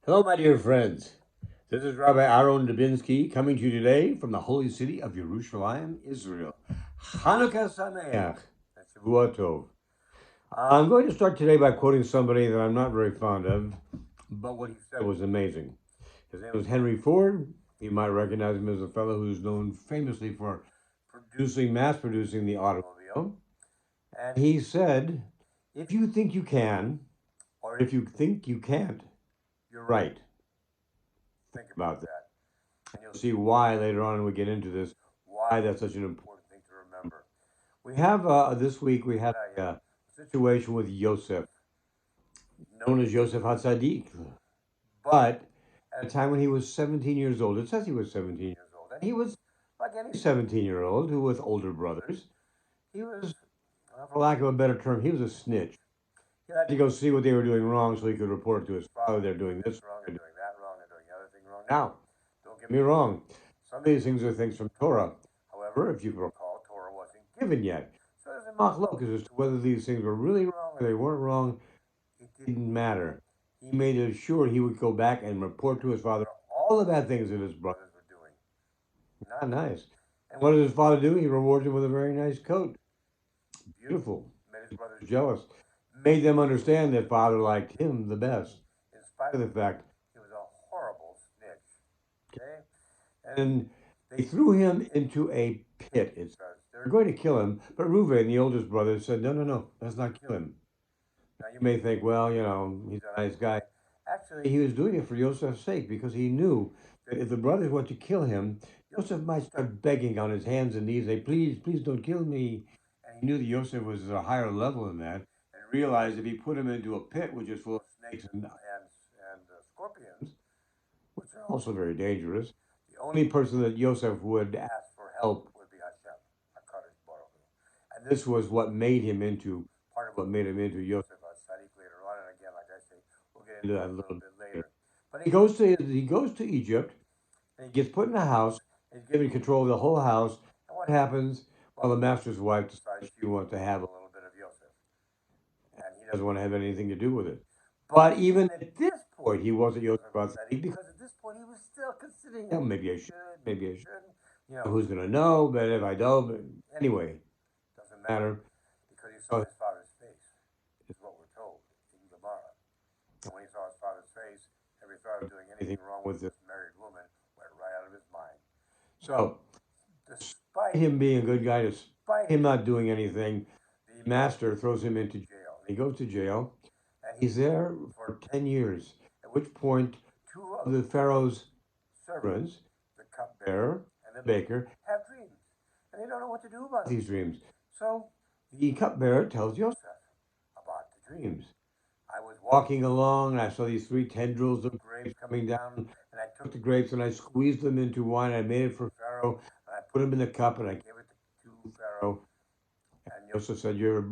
Hello, my dear friends. This is Rabbi Aharon Dobinsky coming to you today from the holy city of Yerushalayim, Israel. Hanukkah Sameach. Shavua Tov. I'm going to start today by quoting somebody that I'm not very fond of, but what he said was amazing. His name was Henry Ford. You might recognize him as a fellow who's known famously for mass producing the automobile. And he said, if you think you can, or if you think you can't, you're right. Think about that. And you'll see why later on when we get into this, why that's such an important thing to remember. We have this week, we had a situation with Yosef, known as Yosef HaTzaddik. But at a time when he was 17 years old, it says he was 17 years old, and he was like any 17-year-old who with older brothers. He was, for lack of a better term, he was a snitch. He had to go see what they were doing wrong so he could report to his father, they're doing this wrong, they're doing that wrong, they're doing the other thing wrong. Now, don't get me wrong, some of these things are things from Torah. However, if you recall, Torah wasn't given yet. So there's a machlokas as to whether these things were really wrong or they weren't wrong. It didn't matter. He made it sure he would go back and report to his father all the bad things that his brothers were doing. Not nice. And what did his father do? He rewarded him with a very nice coat. Beautiful. Made his brothers jealous. Made them understand that father liked him the best, in spite of the fact he was a horrible snitch. Okay? And they threw him into a pit, it says. They were going to kill him, but Reuven, the oldest brother, said, no, no, no, let's not kill him. Now you may think, well, he's a nice guy. Actually, he was doing it for Yosef's sake because he knew that if the brothers went to kill him, Yosef might start begging on his hands and knees, say, please, please don't kill me. And he knew that Yosef was at a higher level than that and realized if he put him into a pit which is full of snakes and scorpions, which are also very dangerous, the only person that Yosef would ask for help would be Hashem, HaKadosh Baruch Hu. And this was what made him into, part of what made him into Yosef HaTzaddik later on. And again, like I say, we'll get into that a little bit later. But he goes to Egypt, and he gets put in a house, and he's given control of the whole house. And what happens? Well, the master's wife decides she wants to have a little bit of Yosef, and he doesn't want to have anything to do with it. But even at this point, he wasn't Yosef HaTzaddik because at this point he was still considering, maybe I should, maybe I shouldn't. Who's going to know? But if I don't, but anyway, doesn't matter because he saw his father's face, is what we're told in Gemara. And when he saw his father's face, every thought of doing anything wrong with this married woman went right out of his mind. So, despite him being a good guy, despite him not doing anything, the master throws him into jail. He goes to jail, and he's there for 10 years, at which point two of the Pharaoh's servants, the cupbearer and the baker, have dreams. And they don't know what to do about these dreams. So the cupbearer tells Yosef about the dreams. I was walking along and I saw these three tendrils of grapes coming down, and I took the grapes and I squeezed them into wine. I made it for Pharaoh, and I put them in the cup and I gave it to Pharaoh. And Yosef said, your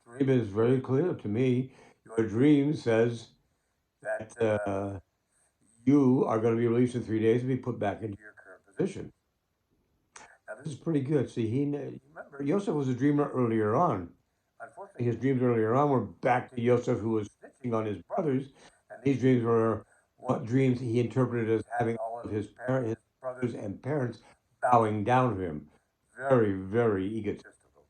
dream is very clear to me. Your dream says that you are going to be released in 3 days and be put back into your current position. Now, this is pretty good. See, remember, Yosef was a dreamer earlier on. Unfortunately, his dreams earlier on were back to Yosef, who was snitching on his brothers, and these dreams were what dreams he interpreted as having all of his brothers and parents bowing down to him. Very, very egotistical.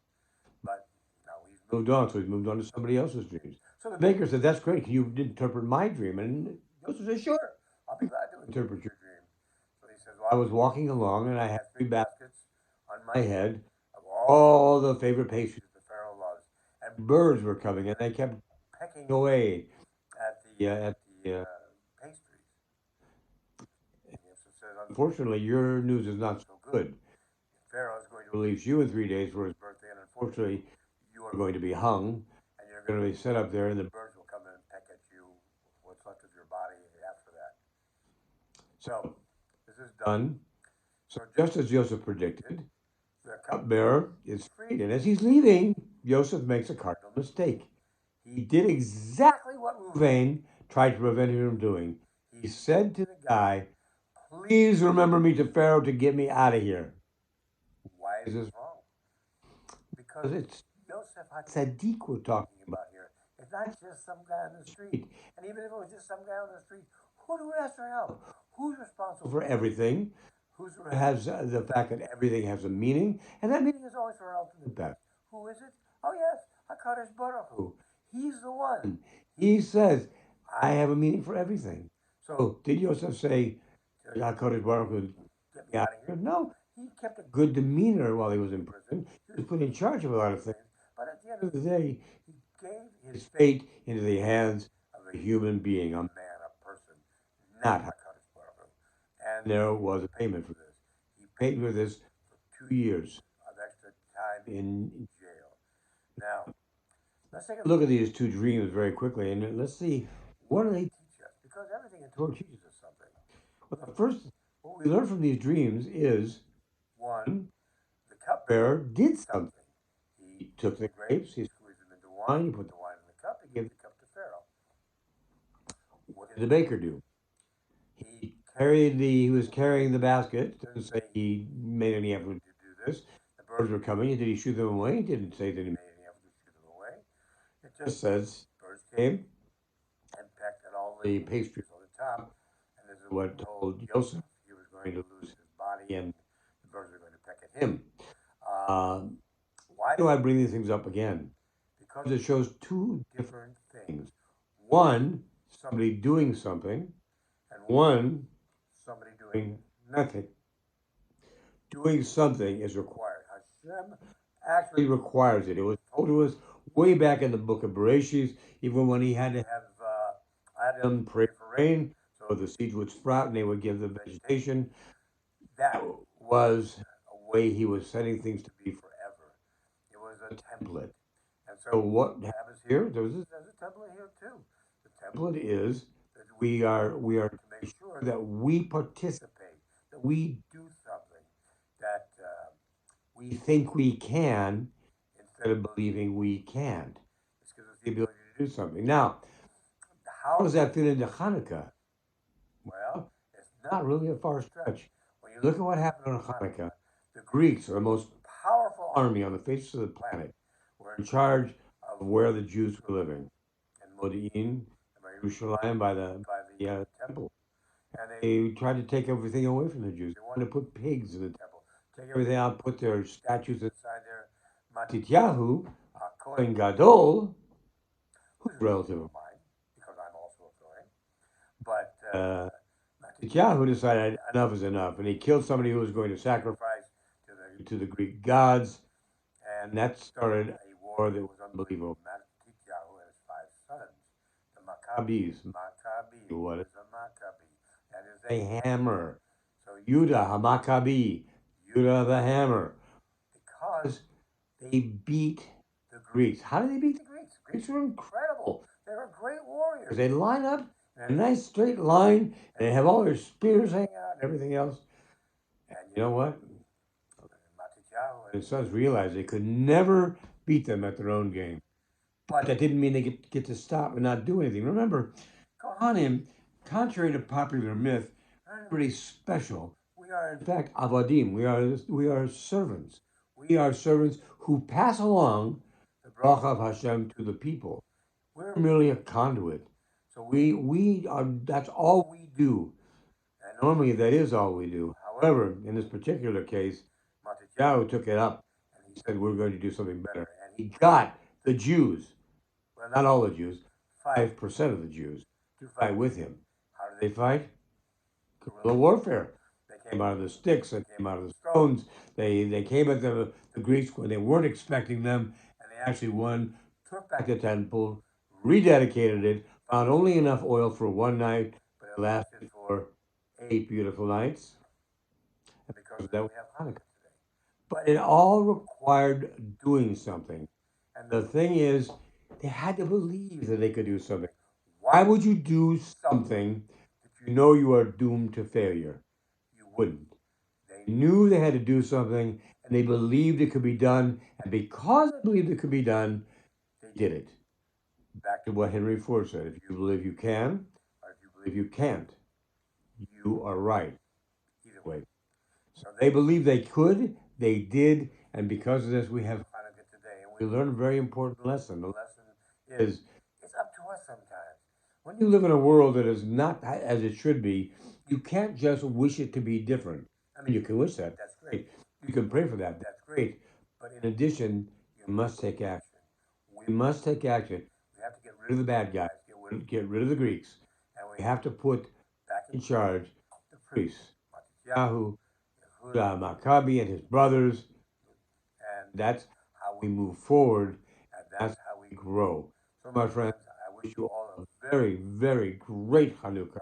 But now he's moved on, so he's moved on to somebody else's dreams. So the baker said, that's great. Can you interpret my dream? And Joseph said, sure, I'll be glad to interpret your dream. So he says, well, I was walking along and I had three baskets on my head of all the favorite pastries that Pharaoh loves. And birds were coming and they kept pecking away at the pastries. And Joseph says, unfortunately, your news is not so good. Pharaoh is going to release you in 3 days for his birthday, and unfortunately, you are going to be hung, and you're going to be set up there, and the birds will come in and peck at you, what's left of your body after that. So, this is done. So, just as Joseph predicted, the cupbearer is freed, and as he's leaving, Joseph makes a cardinal mistake. He did exactly what Reuven tried to prevent him from doing. He said to the guy, please remember me to Pharaoh to get me out of here. Why is this wrong? Because it's Yosef HaTzaddik we're talking about here. It's not just some guy on the street. And even if it was just some guy on the street, who do we ask for help? Who's responsible for everything? Who has the fact that everything has a meaning? And that meaning is always for our ultimate best. Who is it? Oh, yes, HaKadosh Baruch Hu. He's the one. He says, I have a meaning for everything. So did Yosef say, HaKadosh Baruch Hu, get me out of here? No. He kept a good demeanor while he was in prison. He was put in charge of a lot of things. But at the end of the day, he gave his fate into the hands of a human being, a man, a person, not HaKadosh Baruch Hu. And there was a payment for this. He paid for this for 2 years of extra time in jail. Now, let's take a look at these two dreams very quickly, and let's see, what do they teach us? Because everything in Torah teaches us something. Well, the first, what we learn from these dreams is, one, the cupbearer did something. He took the grapes, he squeezed them into wine, he put the wine in the cup, he gave the cup to Pharaoh. What did the baker do? He was carrying the basket. Doesn't say he made any effort to do this. The birds were coming. Did he shoot them away? He didn't say that he made any effort to shoot them away. It just says birds came and pecked at all the pastries on the top. And this is what told Yosef he was going to lose his body and the birds were going to peck at him. Why do I bring these things up again? Because it shows two different things. One, somebody doing something, and one, somebody doing nothing. Doing something is required. Hashem actually requires it. It was told to us way back in the book of Breshit, even when he had to have Adam pray for rain so the seeds would sprout and they would give the vegetation. That was a way he was setting things to be forever. It was a template. And so what happens here? There's a template here too. The template is that we are to make sure that we participate, that we do something, that we think we can instead of believing we can't. This gives us the ability to do something. Now, how does that fit into Hanukkah? Well, it's not really a far stretch. When you look at what happened on Hanukkah, the Greeks, are the most powerful army on the face of the planet, were in charge of where the Jews were living. In Modi'in, by Yerushalayim, by the temple. And they tried to take everything away from the Jews. They wanted to put pigs in the temple, take everything out, put their statues inside there. Mattityahu, Cohen Gadol, who's a relative of mine, because I'm also a Cohen, but Mattityahu decided enough is enough, and he killed somebody who was going to sacrifice to the Greek gods, and that started a war that was unbelievable. Mattityahu and his 5 sons, the Maccabees. Maccabi, what is a Maccabi? That is a hammer. So Judah HaMaccabi, Judah the hammer, because they beat the Greeks. How did they beat the Greeks? The Greeks were incredible. They were great warriors. They line up in a nice straight line, and they have all their spears hanging out and everything else. And you know what? Mattityahu and his sons realized they could never beat them at their own game. But that didn't mean they get to stop and not do anything. Remember, Kohanim, contrary to popular myth, are pretty special. We are, in fact, avadim. We are servants. We are servants who pass along the bracha of Hashem to the people. We're merely a conduit. So we are. That's all we do. And normally that is all we do. However, in this particular case, Mattityahu took it up and he said, "We're going to do something better." And he got the Jews, well, not all the Jews, 5% of the Jews, to fight with him. How did they fight? Guerrilla warfare. They came out of the sticks, they came out of the stones, they came at the Greeks when they weren't expecting them, and they actually won, took back the temple, rededicated it, found only enough oil for one night, but it lasted for 8 beautiful nights. And because of that, we have Hanukkah today. But it all required doing something. And the thing is, they had to believe that they could do something. Why would you do something that you know you are doomed to failure? You wouldn't. They knew they had to do something, and they believed it could be done. And because they believed it could be done, they did it. Back to what Henry Ford said, if you believe you can, or if you believe you can't, you are right. Either way. So they believed they could, they did, and because of this, we have Hanukkah today. And we learn a very important lesson. The lesson is, it's what? Sometimes when you live in a world that is not as it should be, you can't just wish it to be different. I mean, you can wish that. That's great. You can pray for that. That's great. But in addition, you must take action. We must take action. We have to get rid of the bad guys, get rid of the Greeks, and we have to put back in charge the priests, Mattityahu, Yehuda Maccabi and his brothers, and that's how we move forward, and that's how we grow. So, my friends, I wish you all a very, very great Hanukkah.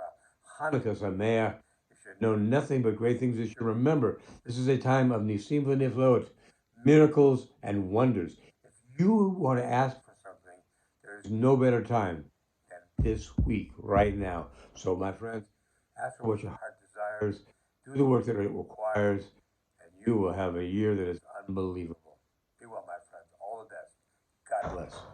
Hanukkah Sameach. You should know nothing but great things this year. Remember, this is a time of Nisim v'Niflot, miracles and wonders. If you want to ask for something, there is no better time than this week, right now. So, my friends, ask for what your heart desires, do the work that it requires, and you will have a year that is unbelievable. Be well, my friends. All the best. God bless.